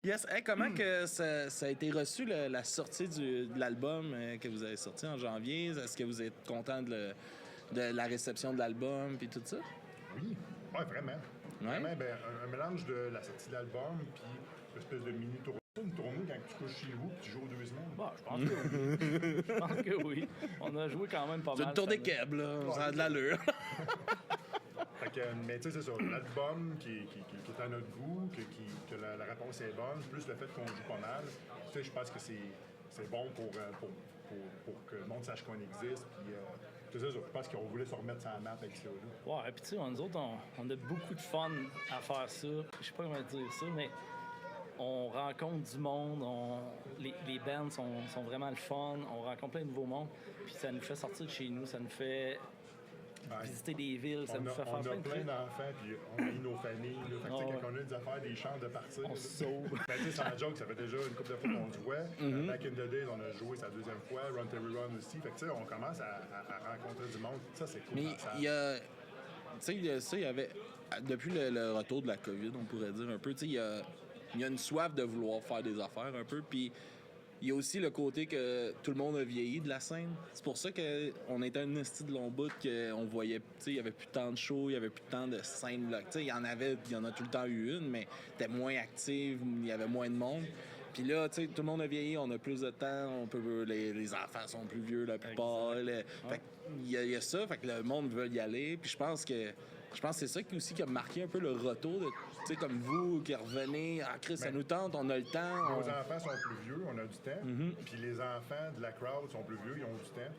Yes. Hey, comment que ça a été reçu, la sortie de l'album que vous avez sorti en janvier? Est-ce que vous êtes content de la réception de l'album puis tout ça? Oui, ouais, vraiment. Ouais. Vraiment, ben, un mélange de la sortie de l'album puis l'espèce de mini tournée. Une tournée quand tu couches chez vous et tu joues aux 2 semaines. Bon, je pense que oui. Je pense que oui. On a joué quand même pas C'est mal. une tournée cette année. keb, là. Ça a de l'allure. Fait que, mais tu sais, c'est ça. L'album qui est à notre goût, que la réponse est bonne, plus le fait qu'on joue pas mal, tu sais, je pense que c'est bon pour que le monde sache qu'on existe. Puis, c'est ça, je pense qu'on voulait se remettre sur la map avec ça. Là. Ouais, puis tu sais, nous autres, on a beaucoup de fun à faire ça. Je sais pas comment dire ça, mais on rencontre du monde, les bands sont vraiment le fun, on rencontre plein de nouveaux mondes, puis ça nous fait sortir de chez nous, ça nous fait visiter des villes, ça nous fait faire plein de On a plein trucs. d'enfants, puis on a eu nos familles. Là. Fait que, tu sais, quand on a des affaires, des chances de partir, On se sauve. Ben, tu sais, sans joke, ça fait déjà une couple de fois qu'on se voit. Back in the Days, on a joué sa deuxième fois. Run Terry Run aussi. Fait que, tu sais, on commence à rencontrer du monde. Ça, c'est cool. Mais il y a. Tu sais, il y avait. Depuis le retour de la COVID, on pourrait dire un peu, tu sais, il y a une soif de vouloir faire des affaires un peu. Puis il y a aussi le côté que tout le monde a vieilli de la scène. C'est pour ça qu'on était un esti de long bout qu'on voyait, tu sais, il y avait plus tant de shows, il y avait plus tant de scènes là. Tu sais, il y en a tout le temps eu une, mais était moins active, il y avait moins de monde. Puis là, tu sais, tout le monde a vieilli, on a plus de temps, les enfants sont plus vieux la plupart. Fait il y a ça, fait que le monde veut y aller. Puis je pense que c'est ça aussi qui a marqué un peu le retour de, tu sais, comme vous qui revenez, ah Chris, ça nous tente, on a le temps. Nos enfants sont plus vieux, on a du temps. Puis les enfants de la crowd sont plus vieux, ils ont du temps.